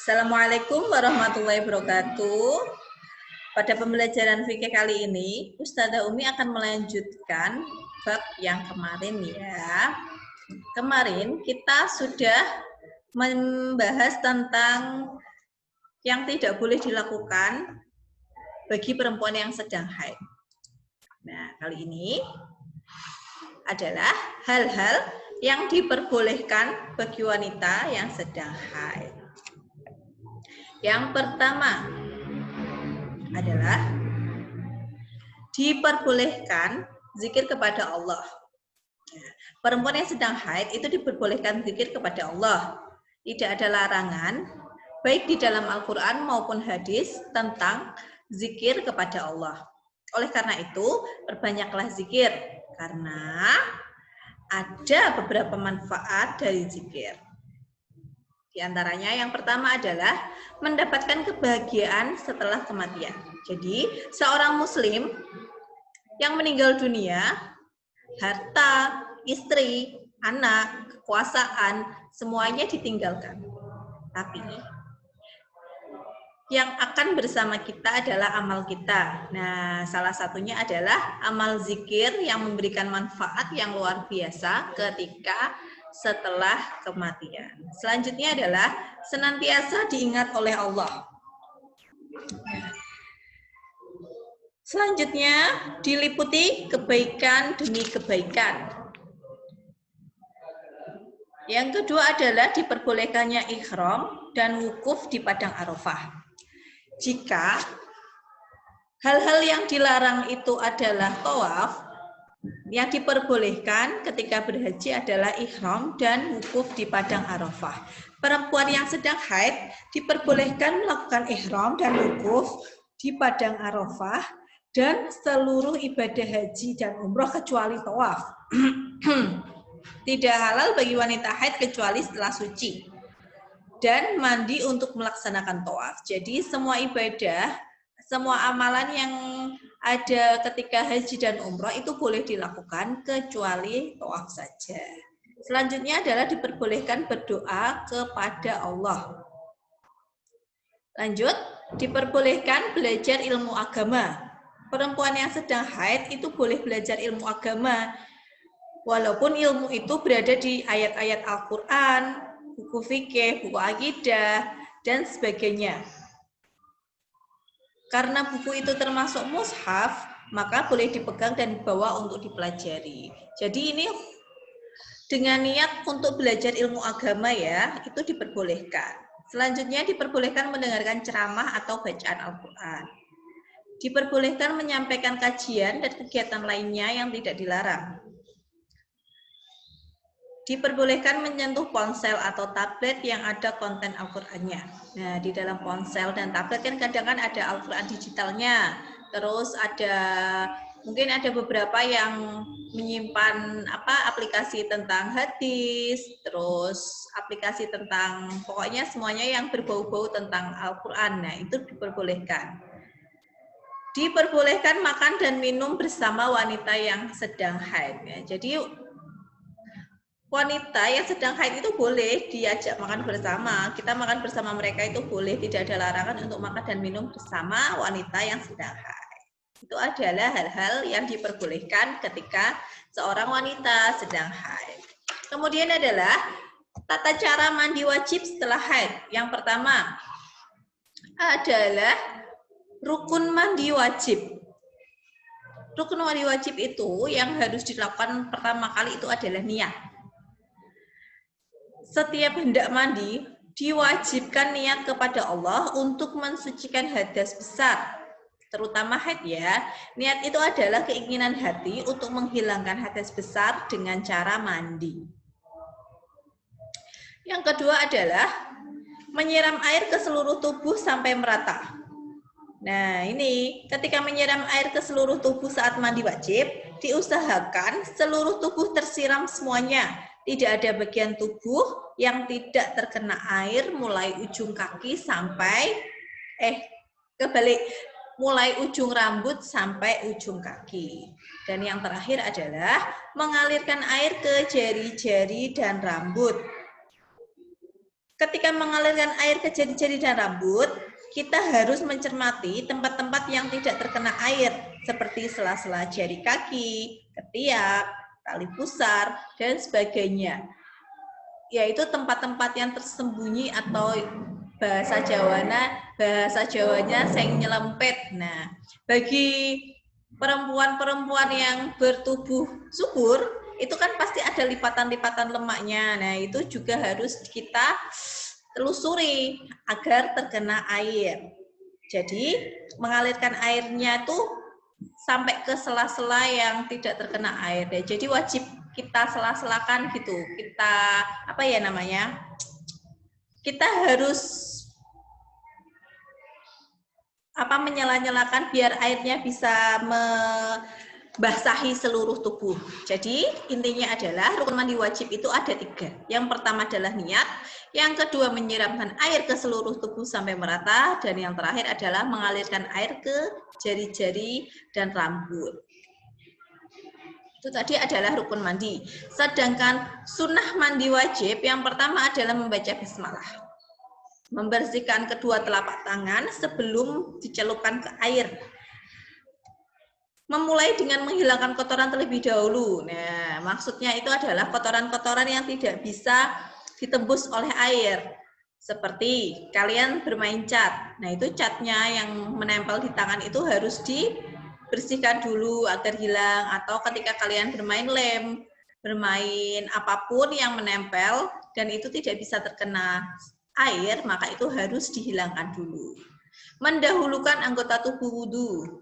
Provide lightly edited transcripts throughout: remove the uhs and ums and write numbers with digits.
Assalamualaikum warahmatullahi wabarakatuh. Pada pembelajaran fikih kali ini, Ustazah Umi akan melanjutkan bab yang kemarin ya. Kemarin kita sudah membahas tentang yang tidak boleh dilakukan bagi perempuan yang sedang haid. Nah, kali ini adalah hal-hal yang diperbolehkan bagi wanita yang sedang haid. Yang pertama adalah diperbolehkan zikir kepada Allah. Perempuan yang sedang haid itu diperbolehkan zikir kepada Allah. Tidak ada larangan, baik di dalam Al-Quran maupun hadis, tentang zikir kepada Allah. Oleh karena itu, perbanyaklah zikir, karena ada beberapa manfaat dari zikir. Di antaranya yang pertama adalah mendapatkan kebahagiaan setelah kematian. Jadi, seorang muslim yang meninggal dunia, harta, istri, anak, kekuasaan, semuanya ditinggalkan. Tapi, yang akan bersama kita adalah amal kita. Nah, salah satunya adalah amal zikir yang memberikan manfaat yang luar biasa ketika setelah kematian. Selanjutnya adalah senantiasa diingat oleh Allah. Selanjutnya diliputi kebaikan demi kebaikan. Yang kedua adalah diperbolehkannya ihram dan wukuf di padang Arafah. Jika hal-hal yang dilarang itu adalah tawaf, yang diperbolehkan ketika berhaji adalah ihram dan wukuf di padang Arafah. Perempuan yang sedang haid diperbolehkan melakukan ihram dan wukuf di padang Arafah dan seluruh ibadah haji dan umroh kecuali tawaf. Tidak halal bagi wanita haid kecuali setelah suci dan mandi untuk melaksanakan tawaf. Jadi semua ibadah, semua amalan yang ada ketika haji dan umroh itu boleh dilakukan kecuali tawaf saja. Selanjutnya adalah diperbolehkan berdoa kepada Allah. Lanjut, diperbolehkan belajar ilmu agama. Perempuan yang sedang haid itu boleh belajar ilmu agama, walaupun ilmu itu berada di ayat-ayat Al-Quran, buku fikih, buku akidah, dan sebagainya. Karena buku itu termasuk mushaf, maka boleh dipegang dan dibawa untuk dipelajari. Jadi ini dengan niat untuk belajar ilmu agama ya, itu diperbolehkan. Selanjutnya diperbolehkan mendengarkan ceramah atau bacaan Al-Quran. Diperbolehkan menyampaikan kajian dan kegiatan lainnya yang tidak dilarang. Diperbolehkan menyentuh ponsel atau tablet yang ada konten Al-Qur'annya. Nah, di dalam ponsel dan tablet kan kadang kan ada Al-Qur'an digitalnya. Terus mungkin ada beberapa yang menyimpan aplikasi tentang hadis, terus aplikasi tentang pokoknya semuanya yang berbau-bau tentang Al-Qur'an. Nah, itu diperbolehkan. Diperbolehkan makan dan minum bersama wanita yang sedang haid. Ya. Jadi wanita yang sedang haid itu boleh diajak makan bersama. Kita makan bersama mereka itu boleh, tidak ada larangan untuk makan dan minum bersama wanita yang sedang haid. Itu adalah hal-hal yang diperbolehkan ketika seorang wanita sedang haid. Kemudian adalah tata cara mandi wajib setelah haid. Yang pertama adalah rukun mandi wajib. Rukun mandi wajib itu yang harus dilakukan pertama kali itu adalah niat. Setiap hendak mandi, diwajibkan niat kepada Allah untuk mensucikan hadas besar, terutama haid ya. Niat itu adalah keinginan hati untuk menghilangkan hadas besar dengan cara mandi. Yang kedua adalah menyiram air ke seluruh tubuh sampai merata. Nah, ini ketika menyiram air ke seluruh tubuh saat mandi wajib, diusahakan seluruh tubuh tersiram semuanya. Tidak ada bagian tubuh yang tidak terkena air mulai ujung kaki sampai mulai ujung rambut sampai ujung kaki. Dan yang terakhir adalah mengalirkan air ke jari-jari dan rambut. ketika mengalirkan air ke jari-jari dan rambut, kita harus mencermati tempat-tempat yang tidak terkena air, seperti sela-sela jari kaki, ketiak, tali pusar, dan sebagainya. Yaitu tempat-tempat yang tersembunyi atau bahasa Jawanya seng nyelempet. Nah, bagi perempuan-perempuan yang bertubuh subur, itu kan pasti ada lipatan-lipatan lemaknya. Nah, itu juga harus kita telusuri agar terkena air. Jadi, mengalirkan airnya itu sampai ke sela-sela yang tidak terkena air. Jadi wajib kita sela-selakan gitu. Kita apa ya namanya? Kita harus menyela-nyelakan biar airnya bisa membasahi seluruh tubuh. Jadi intinya adalah rukun mandi wajib itu ada 3. Yang pertama adalah niat, yang kedua menyiramkan air ke seluruh tubuh sampai merata, dan yang terakhir adalah mengalirkan air ke jari-jari dan rambut. Itu tadi adalah rukun mandi. Sedangkan sunnah mandi wajib yang pertama adalah membaca bismillah. Membersihkan kedua telapak tangan sebelum dicelupkan ke air. Memulai dengan menghilangkan kotoran terlebih dahulu. Nah, maksudnya itu adalah kotoran-kotoran yang tidak bisa ditembus oleh air. Seperti kalian bermain cat. Nah, itu catnya yang menempel di tangan itu harus dibersihkan dulu agar hilang. Atau ketika kalian bermain lem, bermain apapun yang menempel dan itu tidak bisa terkena air, maka itu harus dihilangkan dulu. Mendahulukan anggota tubuh wudhu.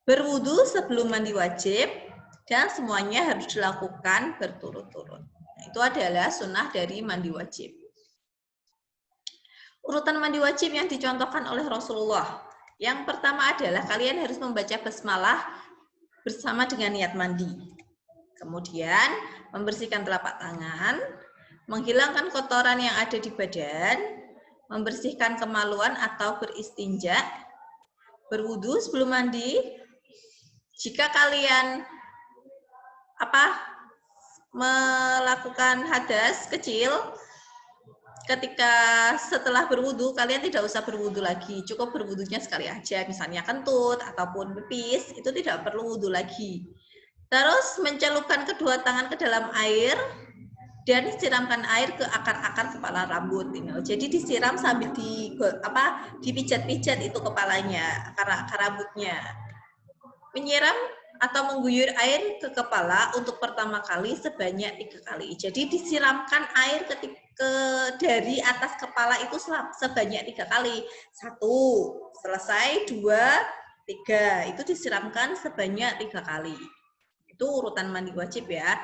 Berwudhu sebelum mandi wajib, dan semuanya harus dilakukan berturut-turut. Nah, itu adalah sunnah dari mandi wajib. Urutan mandi wajib yang dicontohkan oleh Rasulullah. Yang pertama adalah kalian harus membaca basmalah bersama dengan niat mandi. Kemudian membersihkan telapak tangan, menghilangkan kotoran yang ada di badan, membersihkan kemaluan atau beristinja, berwudu sebelum mandi. Jika kalian melakukan hadas kecil, ketika setelah berwudu, kalian tidak usah berwudu lagi, cukup berwudunya sekali aja, misalnya kentut ataupun pipis, itu tidak perlu wudu lagi. Terus mencelupkan kedua tangan ke dalam air, dan siramkan air ke akar-akar kepala rambut. Jadi disiram sambil dipijat-pijat itu kepalanya, akar-akar rambutnya. Menyiram atau mengguyur air ke kepala untuk pertama kali sebanyak 3 kali. Jadi disiramkan air dari atas kepala itu sebanyak 3 kali. 1, selesai, 2, 3. Itu disiramkan sebanyak 3 kali. Itu urutan mandi wajib ya.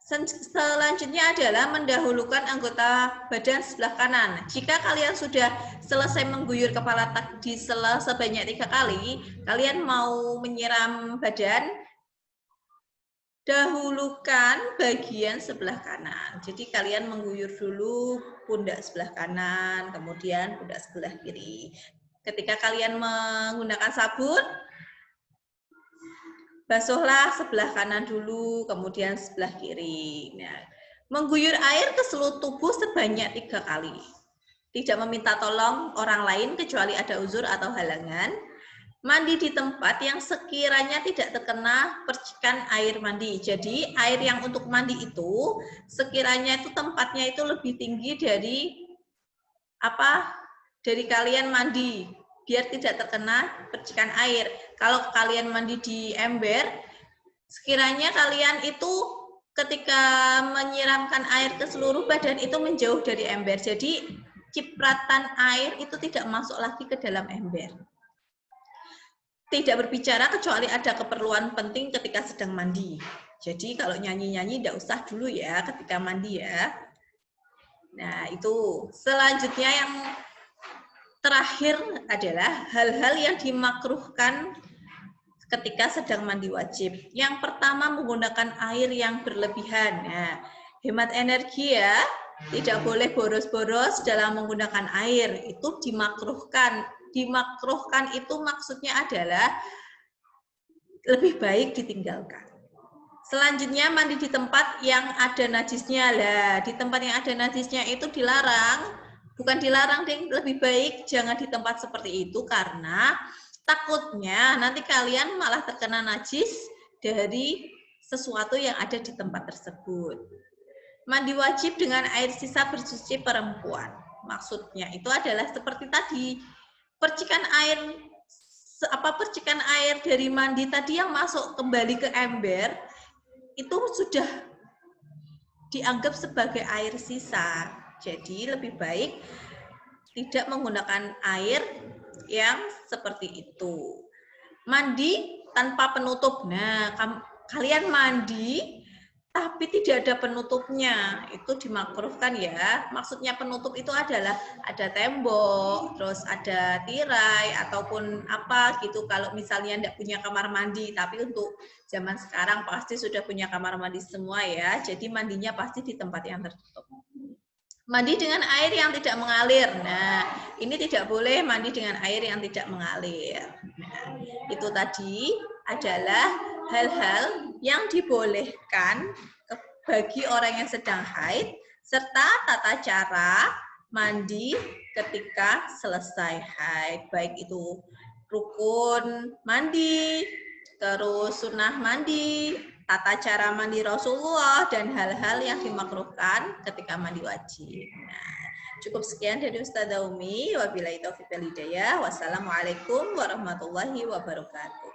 Selanjutnya adalah mendahulukan anggota badan sebelah kanan. Jika kalian sudah selesai mengguyur kepala di sebanyak 3 kali, kalian mau menyiram badan, dahulukan bagian sebelah kanan. Jadi kalian mengguyur dulu pundak sebelah kanan, kemudian pundak sebelah kiri. Ketika kalian menggunakan sabun, basuhlah sebelah kanan dulu, kemudian sebelah kiri. Nah, mengguyur air ke seluruh tubuh sebanyak 3 kali. Tidak meminta tolong orang lain kecuali ada uzur atau halangan. Mandi di tempat yang sekiranya tidak terkena percikan air mandi. Jadi air yang untuk mandi itu sekiranya itu tempatnya itu lebih tinggi dari dari kalian mandi, biar tidak terkena percikan air. Kalau kalian mandi di ember, sekiranya kalian itu ketika menyiramkan air ke seluruh badan itu menjauh dari ember. Jadi cipratan air itu tidak masuk lagi ke dalam ember. Tidak berbicara kecuali ada keperluan penting ketika sedang mandi. Jadi kalau nyanyi-nyanyi tidak usah dulu ya ketika mandi ya. Nah itu. Selanjutnya yang terakhir adalah hal-hal yang dimakruhkan ketika sedang mandi wajib. Yang pertama menggunakan air yang berlebihan. Nah, hemat energi ya, tidak boleh boros-boros dalam menggunakan air. Itu dimakruhkan. Dimakruhkan itu maksudnya adalah lebih baik ditinggalkan. Selanjutnya mandi di tempat yang ada najisnya. Lah, di tempat yang ada najisnya itu dilarang. Bukan dilarang, ding. Lebih baik jangan di tempat seperti itu karena takutnya nanti kalian malah terkena najis dari sesuatu yang ada di tempat tersebut. Mandi wajib dengan air sisa bersuci perempuan. Maksudnya itu adalah seperti tadi, percikan air dari mandi tadi yang masuk kembali ke ember itu sudah dianggap sebagai air sisa. Jadi lebih baik tidak menggunakan air yang seperti itu. Mandi tanpa penutup. Nah, kalian mandi tapi tidak ada penutupnya, itu dimakruhkan ya. Maksudnya penutup itu adalah ada tembok, terus ada tirai ataupun apa gitu. Kalau misalnya tidak punya kamar mandi, tapi untuk zaman sekarang pasti sudah punya kamar mandi semua ya. Jadi mandinya pasti di tempat yang tertutup. Mandi dengan air yang tidak mengalir. Nah, ini tidak boleh mandi dengan air yang tidak mengalir. Nah, itu tadi adalah hal-hal yang dibolehkan bagi orang yang sedang haid serta tata cara mandi ketika selesai haid. Baik itu rukun mandi, terus sunnah mandi, tata cara mandi Rasulullah, dan hal-hal yang dimakruhkan ketika mandi wajib. Nah, cukup sekian dari Ustazah Umi. Wabillahi taufiq wal hidayah. Wassalamualaikum warahmatullahi wabarakatuh.